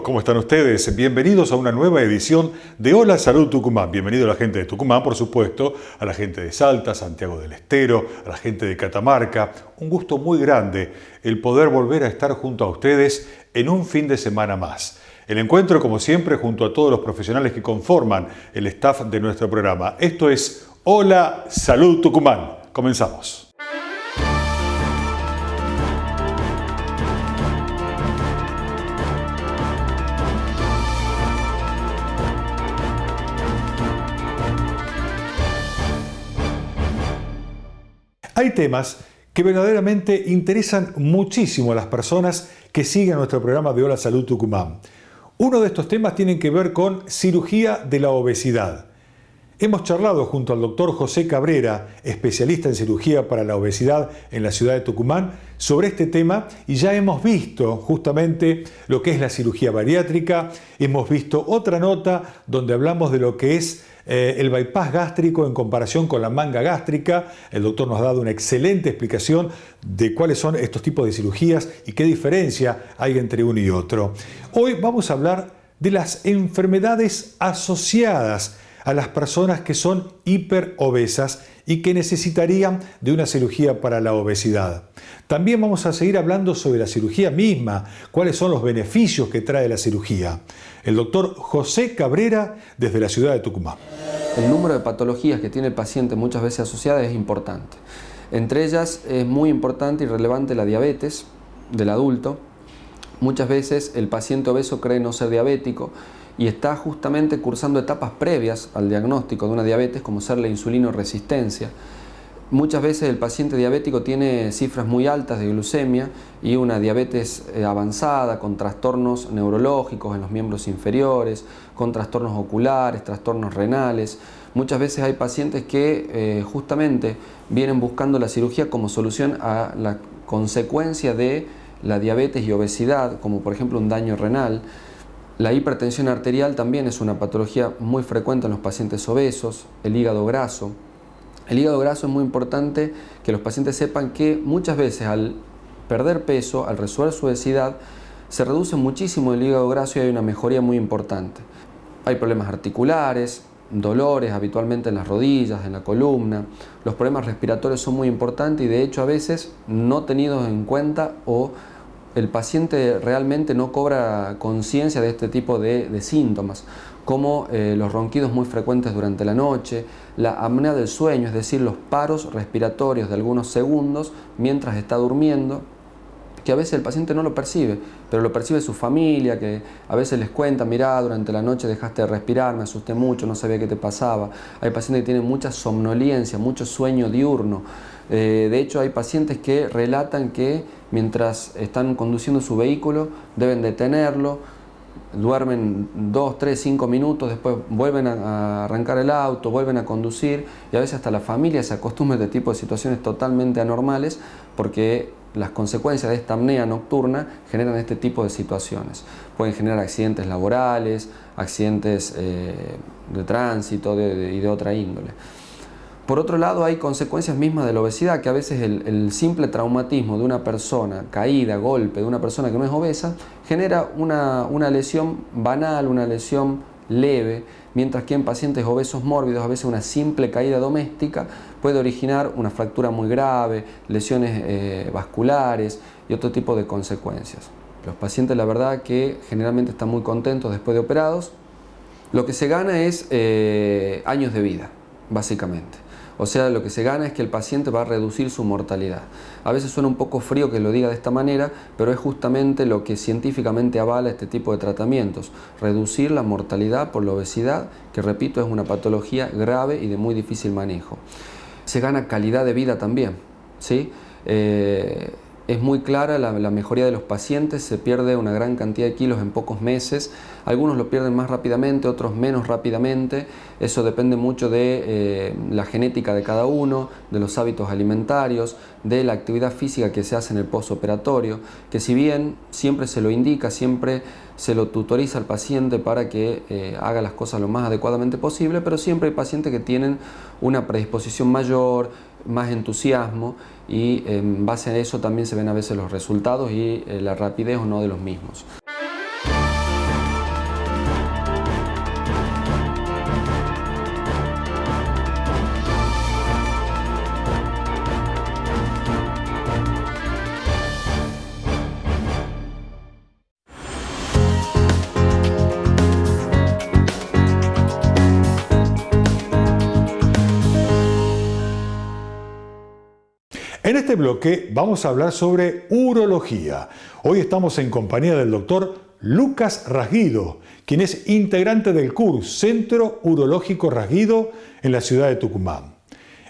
¿cómo están ustedes? Bienvenidos a una nueva edición de Hola Salud Tucumán. Bienvenido a la gente de Tucumán, por supuesto, a la gente de Salta, Santiago del Estero, a la gente de Catamarca. Un gusto muy grande el poder volver a estar junto a ustedes en un fin de semana más. El encuentro, como siempre, junto a todos los profesionales que conforman el staff de nuestro programa. Esto es Hola Salud Tucumán. Comenzamos. Hay temas que verdaderamente interesan muchísimo a las personas que siguen nuestro programa de Hola Salud Tucumán. Uno de estos temas tiene que ver con cirugía de la obesidad. Hemos charlado junto al doctor José Cabrera, especialista en cirugía para la obesidad en la ciudad de Tucumán, sobre este tema y ya hemos visto justamente lo que es la cirugía bariátrica. Hemos visto otra nota donde hablamos de lo que es el bypass gástrico en comparación con la manga gástrica. El doctor nos ha dado una excelente explicación de cuáles son estos tipos de cirugías y qué diferencia hay entre uno y otro. Hoy vamos a hablar de las enfermedades asociadas a las personas que son hiperobesas y que necesitarían de una cirugía para la obesidad. También vamos a seguir hablando sobre la cirugía misma, cuáles son los beneficios que trae la cirugía. El doctor José Cabrera, desde la ciudad de Tucumán. El número de patologías que tiene el paciente muchas veces asociadas es importante. Entre ellas es muy importante y relevante la diabetes del adulto. Muchas veces el paciente obeso cree no ser diabético y está justamente cursando etapas previas al diagnóstico de una diabetes, como ser la insulinoresistencia. Muchas veces el paciente diabético tiene cifras muy altas de glucemia y una diabetes avanzada con trastornos neurológicos en los miembros inferiores, con trastornos oculares, trastornos renales. Muchas veces hay pacientes que justamente vienen buscando la cirugía como solución a la consecuencia de la diabetes y obesidad, como por ejemplo un daño renal. La hipertensión arterial también es una patología muy frecuente en los pacientes obesos, el hígado graso. El hígado graso es muy importante que los pacientes sepan que muchas veces al perder peso, al resolver su obesidad, se reduce muchísimo el hígado graso y hay una mejoría muy importante. Hay problemas articulares, dolores habitualmente en las rodillas, en la columna. Los problemas respiratorios son muy importantes y de hecho a veces no tenidos en cuenta o el paciente realmente no cobra conciencia de este tipo de síntomas, como los ronquidos muy frecuentes durante la noche, la apnea del sueño, es decir, los paros respiratorios de algunos segundos mientras está durmiendo, que a veces el paciente no lo percibe, pero lo percibe su familia, que a veces les cuenta: mirá, durante la noche dejaste de respirar, me asusté mucho, no sabía qué te pasaba. Hay pacientes que tienen mucha somnolencia, mucho sueño diurno. De hecho, hay pacientes que relatan que mientras están conduciendo su vehículo deben detenerlo, duermen 2, 3, 5 minutos, después vuelven a arrancar el auto, vuelven a conducir y a veces hasta la familia se acostumbra a este tipo de situaciones totalmente anormales porque las consecuencias de esta apnea nocturna generan este tipo de situaciones. Pueden generar accidentes laborales, accidentes de tránsito y de otra índole. Por otro lado, hay consecuencias mismas de la obesidad, que a veces el simple traumatismo de una persona, caída, golpe de una persona que no es obesa, genera una lesión banal, una lesión leve, mientras que en pacientes obesos mórbidos a veces una simple caída doméstica puede originar una fractura muy grave, lesiones vasculares y otro tipo de consecuencias. Los pacientes, la verdad, que generalmente están muy contentos después de operados. Lo que se gana es años de vida, básicamente. O sea, lo que se gana es que el paciente va a reducir su mortalidad. A veces suena un poco frío que lo diga de esta manera, pero es justamente lo que científicamente avala este tipo de tratamientos. Reducir la mortalidad por la obesidad, que repito, es una patología grave y de muy difícil manejo. Se gana calidad de vida también, ¿sí? Es muy clara la mejoría de los pacientes, se pierde una gran cantidad de kilos en pocos meses. Algunos lo pierden más rápidamente, otros menos rápidamente. Eso depende mucho de la genética de cada uno, de los hábitos alimentarios, de la actividad física que se hace en el postoperatorio, que si bien siempre se lo indica, siempre se lo tutoriza al paciente para que haga las cosas lo más adecuadamente posible, pero siempre hay pacientes que tienen una predisposición mayor, más entusiasmo, y en base a eso también se ven a veces los resultados y la rapidez o no de los mismos. En este bloque vamos a hablar sobre urología. Hoy estamos en compañía del doctor Lucas Rasguido, quien es integrante del CUR, Centro Urológico Rasguido, en la ciudad de Tucumán.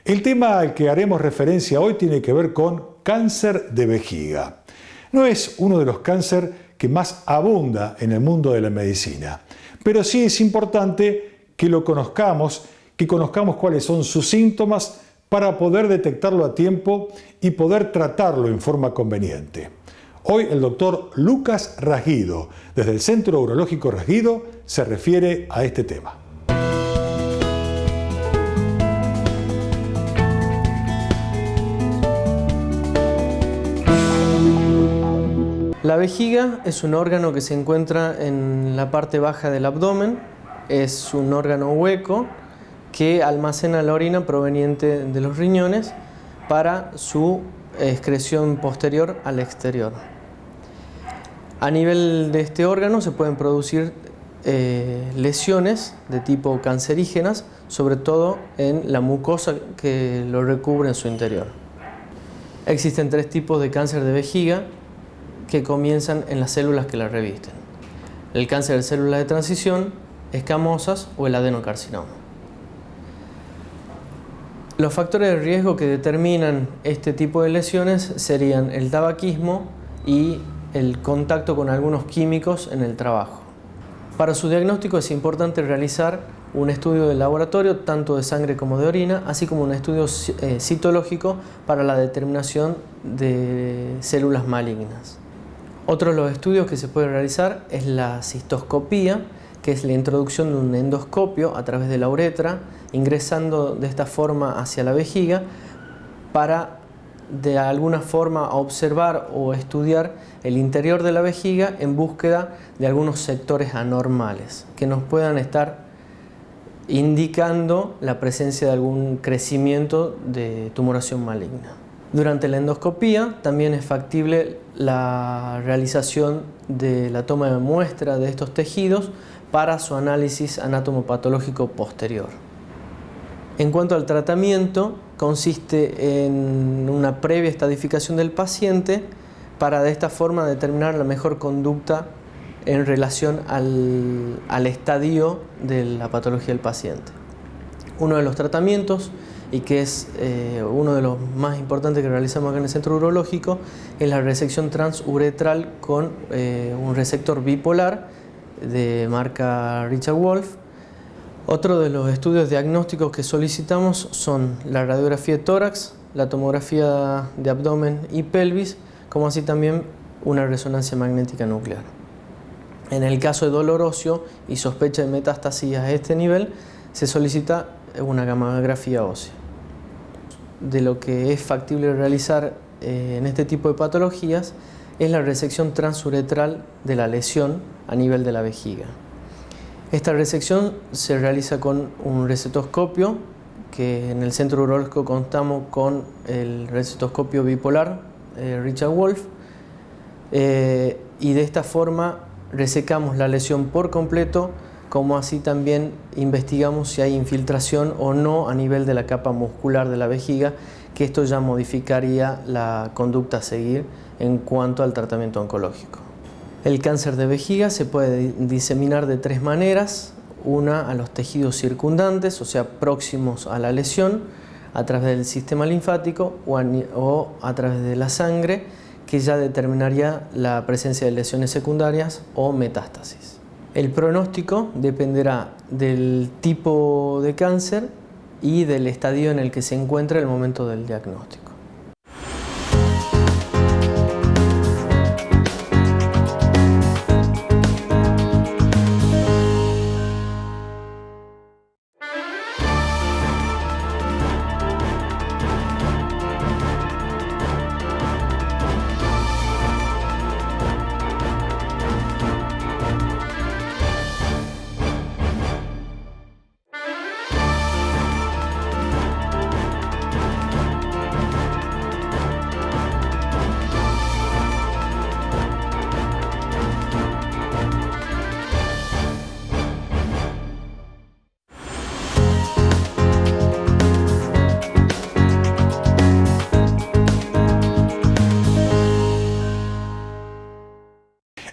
El tema al que haremos referencia hoy tiene que ver con cáncer de vejiga. No es uno de los cánceres que más abunda en el mundo de la medicina, pero sí es importante que lo conozcamos, que conozcamos cuáles son sus síntomas para poder detectarlo a tiempo y poder tratarlo en forma conveniente. Hoy el doctor Lucas Rasguido, desde el Centro Urológico Rasguido, se refiere a este tema. La vejiga es un órgano que se encuentra en la parte baja del abdomen. Es un órgano hueco que almacena la orina proveniente de los riñones para su excreción posterior al exterior. A nivel de este órgano se pueden producir lesiones de tipo cancerígenas, sobre todo en la mucosa que lo recubre en su interior. Existen 3 tipos de cáncer de vejiga que comienzan en las células que la revisten: el cáncer de células de transición, escamosas o el adenocarcinoma. Los factores de riesgo que determinan este tipo de lesiones serían el tabaquismo y el contacto con algunos químicos en el trabajo. Para su diagnóstico es importante realizar un estudio de laboratorio, tanto de sangre como de orina, así como un estudio citológico para la determinación de células malignas. Otro de los estudios que se puede realizar es la cistoscopía, que es la introducción de un endoscopio a través de la uretra, ingresando de esta forma hacia la vejiga para de alguna forma observar o estudiar el interior de la vejiga en búsqueda de algunos sectores anormales que nos puedan estar indicando la presencia de algún crecimiento de tumoración maligna. Durante la endoscopía también es factible la realización de la toma de muestra de estos tejidos para su análisis anatomopatológico posterior. En cuanto al tratamiento, consiste en una previa estadificación del paciente para de esta forma determinar la mejor conducta en relación al estadio de la patología del paciente. Uno de los tratamientos, y que es uno de los más importantes que realizamos acá en el centro urológico, es la resección transuretral con un resector bipolar de marca Richard Wolf. Otro de los estudios diagnósticos que solicitamos son la radiografía de tórax, la tomografía de abdomen y pelvis, como así también una resonancia magnética nuclear. En el caso de dolor óseo y sospecha de metástasis a este nivel, se solicita una gammagrafía ósea. De lo que es factible realizar en este tipo de patologías es la resección transuretral de la lesión a nivel de la vejiga. Esta resección se realiza con un recetoscopio, que en el centro urológico contamos con el recetoscopio bipolar Richard Wolf, y de esta forma resecamos la lesión por completo, como así también investigamos si hay infiltración o no a nivel de la capa muscular de la vejiga, que esto ya modificaría la conducta a seguir en cuanto al tratamiento oncológico. El cáncer de vejiga se puede diseminar de 3 maneras: una a los tejidos circundantes, o sea, próximos a la lesión, a través del sistema linfático o a través de la sangre, que ya determinaría la presencia de lesiones secundarias o metástasis. El pronóstico dependerá del tipo de cáncer y del estadio en el que se encuentra el momento del diagnóstico.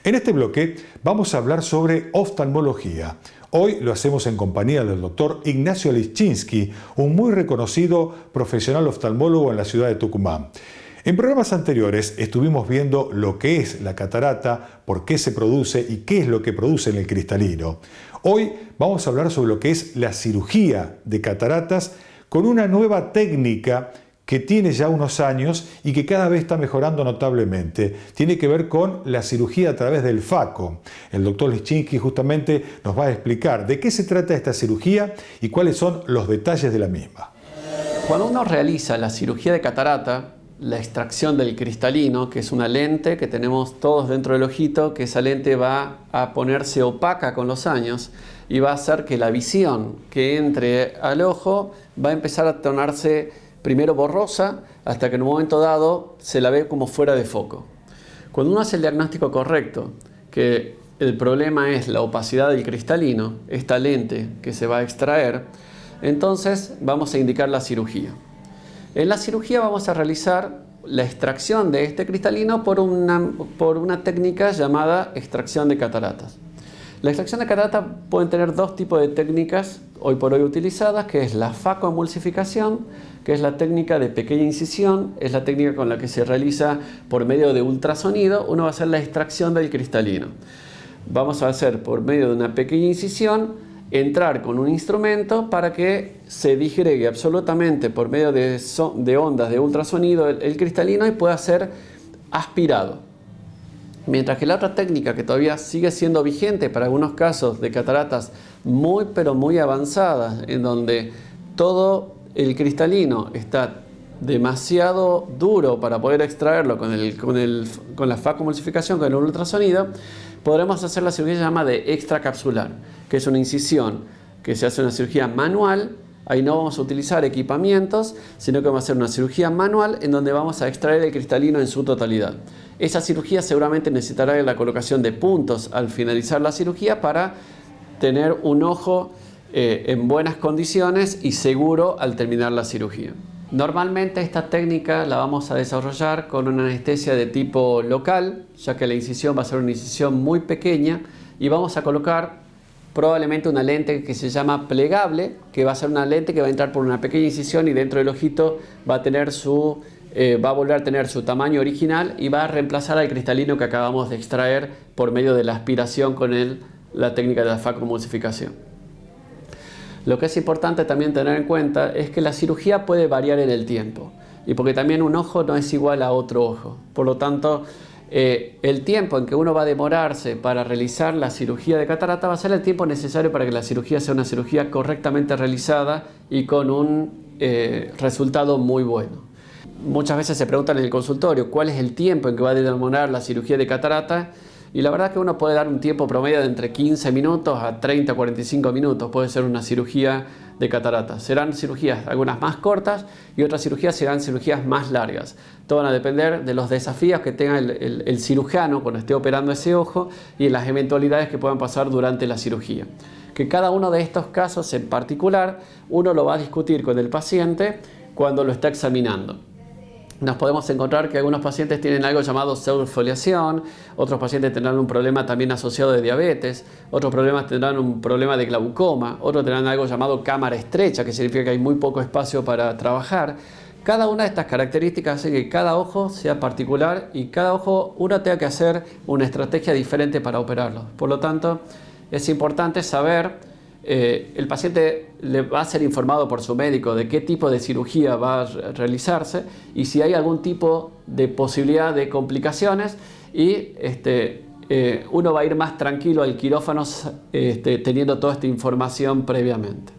En este bloque vamos a hablar sobre oftalmología. Hoy lo hacemos en compañía del doctor Ignacio Lischinski, un muy reconocido profesional oftalmólogo en la ciudad de Tucumán. En programas anteriores estuvimos viendo lo que es la catarata, por qué se produce y qué es lo que produce en el cristalino. Hoy vamos a hablar sobre lo que es la cirugía de cataratas con una nueva técnica que tiene ya unos años y que cada vez está mejorando notablemente. Tiene que ver con la cirugía a través del FACO. El doctor Lischinski justamente nos va a explicar de qué se trata esta cirugía y cuáles son los detalles de la misma. Cuando uno realiza la cirugía de catarata, la extracción del cristalino, que es una lente que tenemos todos dentro del ojito, que esa lente va a ponerse opaca con los años y va a hacer que la visión que entre al ojo va a empezar a tornarse primero borrosa, hasta que en un momento dado se la ve como fuera de foco. Cuando uno hace el diagnóstico correcto, que el problema es la opacidad del cristalino, esta lente que se va a extraer, entonces vamos a indicar la cirugía. En la cirugía vamos a realizar la extracción de este cristalino por una técnica llamada extracción de cataratas. La extracción de cataratas pueden tener dos tipos de técnicas hoy por hoy utilizadas, que es la facoemulsificación, que es la técnica de pequeña incisión, es la técnica con la que se realiza por medio de ultrasonido. Uno va a hacer la extracción del cristalino. Vamos a hacer por medio de una pequeña incisión, entrar con un instrumento para que se disgregue absolutamente por medio de ondas de ultrasonido el cristalino y pueda ser aspirado. Mientras que la otra técnica, que todavía sigue siendo vigente para algunos casos de cataratas muy pero muy avanzadas, en donde todo el cristalino está demasiado duro para poder extraerlo con la facoemulsificación, con el ultrasonido, podremos hacer la cirugía llamada de extracapsular, que es una incisión que se hace una cirugía manual. Ahí no vamos a utilizar equipamientos, sino que vamos a hacer una cirugía manual en donde vamos a extraer el cristalino en su totalidad. Esa cirugía seguramente necesitará la colocación de puntos al finalizar la cirugía para tener un ojo en buenas condiciones y seguro al terminar la cirugía. Normalmente esta técnica la vamos a desarrollar con una anestesia de tipo local, ya que la incisión va a ser una incisión muy pequeña y vamos a colocar probablemente una lente que se llama plegable, que va a ser una lente que va a entrar por una pequeña incisión y dentro del ojito va a volver a tener su tamaño original y va a reemplazar al cristalino que acabamos de extraer por medio de la aspiración con la técnica de la facoemulsificación. Lo que es importante también tener en cuenta es que la cirugía puede variar en el tiempo y porque también un ojo no es igual a otro ojo. Por lo tanto, el tiempo en que uno va a demorarse para realizar la cirugía de catarata va a ser el tiempo necesario para que la cirugía sea una cirugía correctamente realizada y con un resultado muy bueno. Muchas veces se preguntan en el consultorio cuál es el tiempo en que va a demorar la cirugía de catarata, y la verdad es que uno puede dar un tiempo promedio de entre 15 minutos a 30 o 45 minutos. Puede ser una cirugía de catarata. Serán cirugías algunas más cortas y otras cirugías serán cirugías más largas. Todo van a depender de los desafíos que tenga el cirujano cuando esté operando ese ojo y las eventualidades que puedan pasar durante la cirugía. Que cada uno de estos casos en particular uno lo va a discutir con el paciente cuando lo está examinando. Nos podemos encontrar que algunos pacientes tienen algo llamado pseudofoliación, otros pacientes tendrán un problema también asociado de diabetes, otros problemas tendrán un problema de glaucoma, otros tendrán algo llamado cámara estrecha, que significa que hay muy poco espacio para trabajar. Cada una de estas características hace que cada ojo sea particular y cada ojo uno tenga que hacer una estrategia diferente para operarlo. Por lo tanto, es importante saber, el paciente le va a ser informado por su médico de qué tipo de cirugía va a realizarse y si hay algún tipo de posibilidad de complicaciones y uno va a ir más tranquilo al quirófano teniendo toda esta información previamente.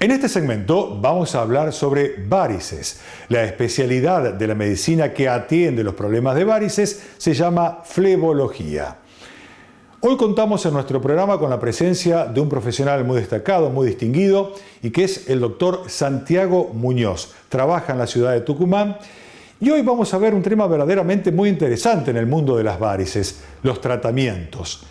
En este segmento vamos a hablar sobre varices. La especialidad de la medicina que atiende los problemas de varices se llama flebología. Hoy contamos en nuestro programa con la presencia de un profesional muy destacado, muy distinguido, y que es el doctor Santiago Muñoz. Trabaja en la ciudad de Tucumán. Y hoy vamos a ver un tema verdaderamente muy interesante en el mundo de las varices, los tratamientos.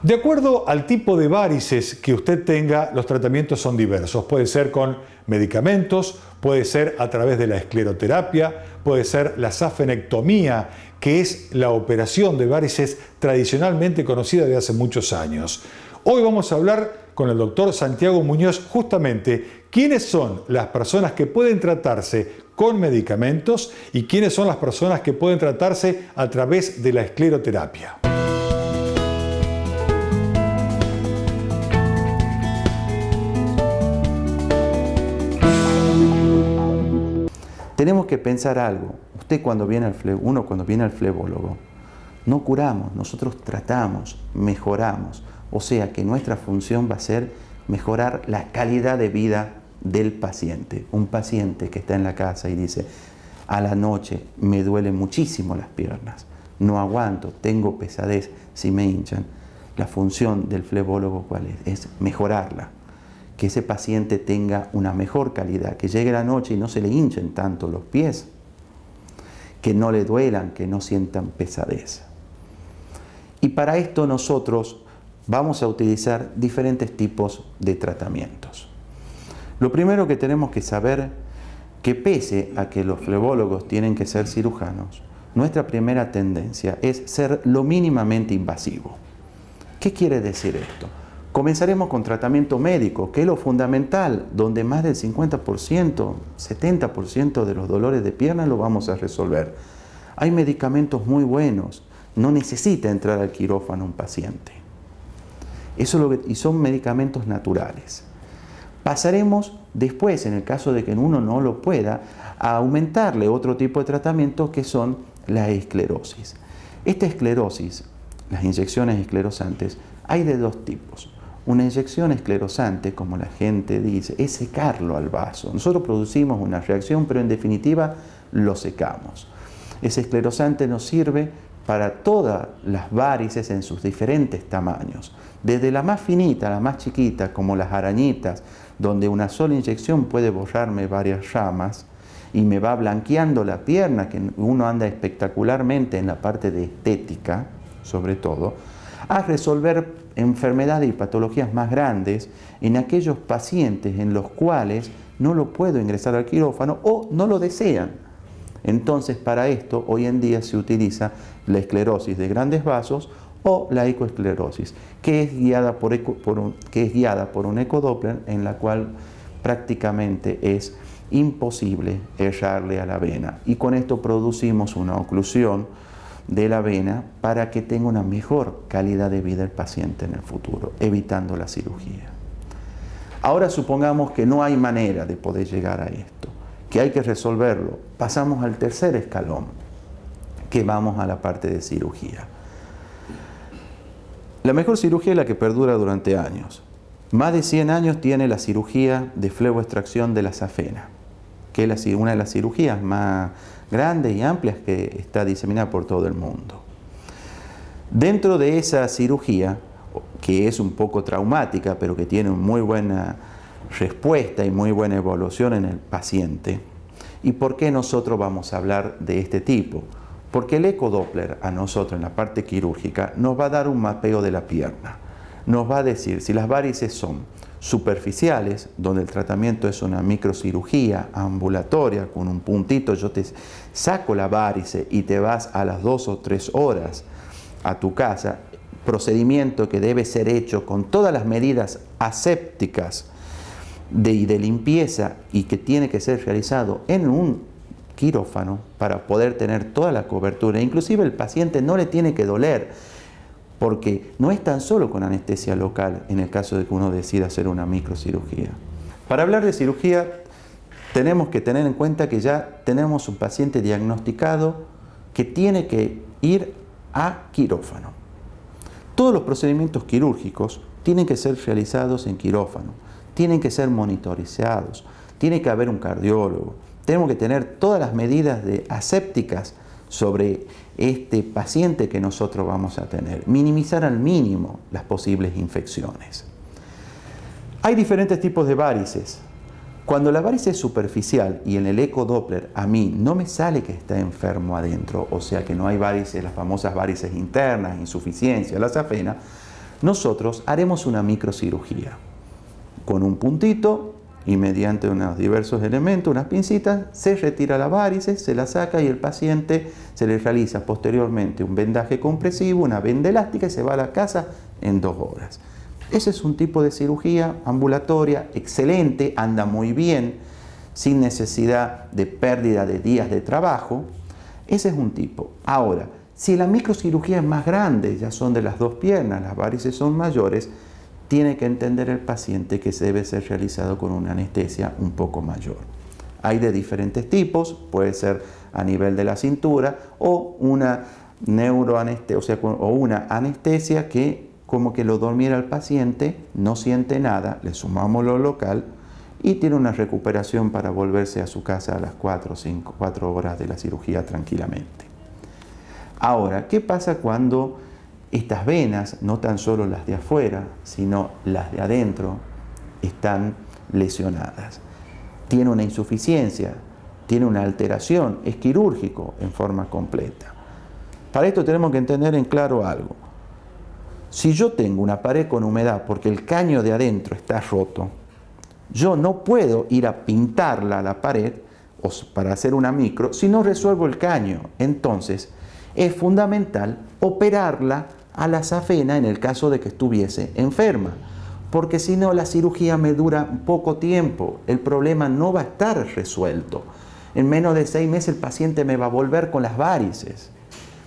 De acuerdo al tipo de varices que usted tenga, los tratamientos son diversos. Puede ser con medicamentos, puede ser a través de la escleroterapia, puede ser la safenectomía, que es la operación de varices tradicionalmente conocida de hace muchos años. Hoy vamos a hablar con el doctor Santiago Muñoz justamente quiénes son las personas que pueden tratarse con medicamentos y quiénes son las personas que pueden tratarse a través de la escleroterapia. Tenemos que pensar algo. Cuando viene al flebólogo, no curamos, nosotros tratamos, mejoramos. O sea que nuestra función va a ser mejorar la calidad de vida del paciente. Un paciente que está en la casa y dice, a la noche me duelen muchísimo las piernas, no aguanto, tengo pesadez, si me hinchan. La función del flebólogo, ¿cuál es? Es mejorarla. Que ese paciente tenga una mejor calidad, que llegue la noche y no se le hinchen tanto los pies, que no le duelan, que no sientan pesadez. Y para esto nosotros vamos a utilizar diferentes tipos de tratamientos. Lo primero que tenemos que saber, que pese a que los flebólogos tienen que ser cirujanos, nuestra primera tendencia es ser lo mínimamente invasivo. ¿Qué quiere decir esto? Comenzaremos con tratamiento médico, que es lo fundamental, donde más del 50%, 70% de los dolores de pierna lo vamos a resolver. Hay medicamentos muy buenos, no necesita entrar al quirófano un paciente. Y son medicamentos naturales. Pasaremos después, en el caso de que uno no lo pueda, a aumentarle otro tipo de tratamiento que son la esclerosis. Esta esclerosis, las inyecciones esclerosantes, hay de dos tipos. Una inyección esclerosante, como la gente dice, es secarlo al vaso. Nosotros producimos una reacción, pero en definitiva lo secamos. Ese esclerosante nos sirve para todas las varices en sus diferentes tamaños. Desde la más finita, la más chiquita, como las arañitas, donde una sola inyección puede borrarme varias ramas y me va blanqueando la pierna, que uno anda espectacularmente en la parte de estética, sobre todo, a resolver enfermedades y patologías más grandes en aquellos pacientes en los cuales no lo puedo ingresar al quirófano o no lo desean. Entonces, para esto, hoy en día se utiliza la esclerosis de grandes vasos o la ecoesclerosis, que es guiada por un ecodoppler, en la cual prácticamente es imposible errarle a la vena. Y con esto producimos una oclusión de la vena para que tenga una mejor calidad de vida el paciente en el futuro, evitando la cirugía. Ahora supongamos que no hay manera de poder llegar a esto, que hay que resolverlo. Pasamos al tercer escalón, que vamos a la parte de cirugía. La mejor cirugía es la que perdura durante años. Más de 100 años tiene la cirugía de fleboextracción de la safena, que es una de las cirugías más grandes y amplias que está diseminada por todo el mundo. Dentro de esa cirugía, que es un poco traumática, pero que tiene muy buena respuesta y muy buena evolución en el paciente. ¿Y por qué nosotros vamos a hablar de este tipo? Porque el ecodoppler a nosotros en la parte quirúrgica nos va a dar un mapeo de la pierna. Nos va a decir si las varices son superficiales, donde el tratamiento es una microcirugía ambulatoria, con un puntito yo te saco la varice y te vas a las 2 o 3 horas a tu casa, procedimiento que debe ser hecho con todas las medidas asépticas de limpieza y que tiene que ser realizado en un quirófano para poder tener toda la cobertura. Inclusive el paciente no le tiene que doler, porque no es tan solo con anestesia local en el caso de que uno decida hacer una microcirugía. Para hablar de cirugía tenemos que tener en cuenta que ya tenemos un paciente diagnosticado que tiene que ir a quirófano. Todos los procedimientos quirúrgicos tienen que ser realizados en quirófano, tienen que ser monitorizados, tiene que haber un cardiólogo, tenemos que tener todas las medidas asépticas sobre este paciente que nosotros vamos a tener. Minimizar al mínimo las posibles infecciones. Hay diferentes tipos de varices. Cuando la varice es superficial y en el eco Doppler a mí no me sale que está enfermo adentro, o sea que no hay varices, las famosas varices internas, insuficiencia, la safena, nosotros haremos una microcirugía con un puntito y mediante unos diversos elementos, unas pincitas, se retira la varice, se la saca y el paciente se le realiza posteriormente un vendaje compresivo, una venda elástica y se va a la casa en 2 horas. Ese es un tipo de cirugía ambulatoria excelente, anda muy bien, sin necesidad de pérdida de días de trabajo. Ese es un tipo. Ahora, si la microcirugía es más grande, ya son de las 2 piernas, las varices son mayores, tiene que entender el paciente que debe ser realizado con una anestesia un poco mayor. Hay de diferentes tipos, puede ser a nivel de la cintura o una neuroanestesia, o una anestesia que como que lo durmiera el paciente, no siente nada, le sumamos lo local y tiene una recuperación para volverse a su casa a las 4 horas de la cirugía tranquilamente. Ahora, ¿qué pasa cuando estas venas, no tan solo las de afuera, sino las de adentro, están lesionadas? Tiene una insuficiencia, tiene una alteración, es quirúrgico en forma completa. Para esto tenemos que entender en claro algo. Si yo tengo una pared con humedad porque el caño de adentro está roto, yo no puedo ir a pintarla a la pared para hacer una micro si no resuelvo el caño. Entonces, es fundamental operarla a la safena en el caso de que estuviese enferma, porque si no la cirugía me dura poco tiempo, el problema no va a estar resuelto. En menos de 6 meses el paciente me va a volver con las varices.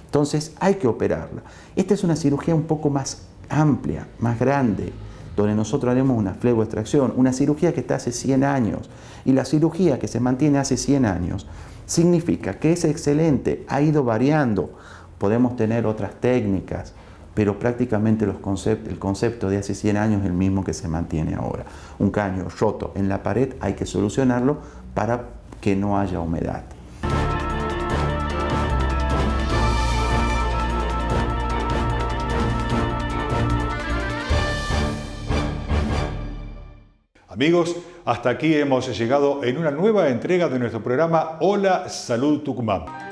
Entonces hay que operarla. Esta es una cirugía un poco más amplia, más grande, donde nosotros haremos una fleboextracción, una cirugía que está hace 100 años. Y la cirugía que se mantiene hace 100 años significa que es excelente, ha ido variando. Podemos tener otras técnicas, pero prácticamente el concepto de hace 100 años es el mismo que se mantiene ahora. Un caño roto en la pared hay que solucionarlo para que no haya humedad. Amigos, hasta aquí hemos llegado en una nueva entrega de nuestro programa Hola Salud Tucumán.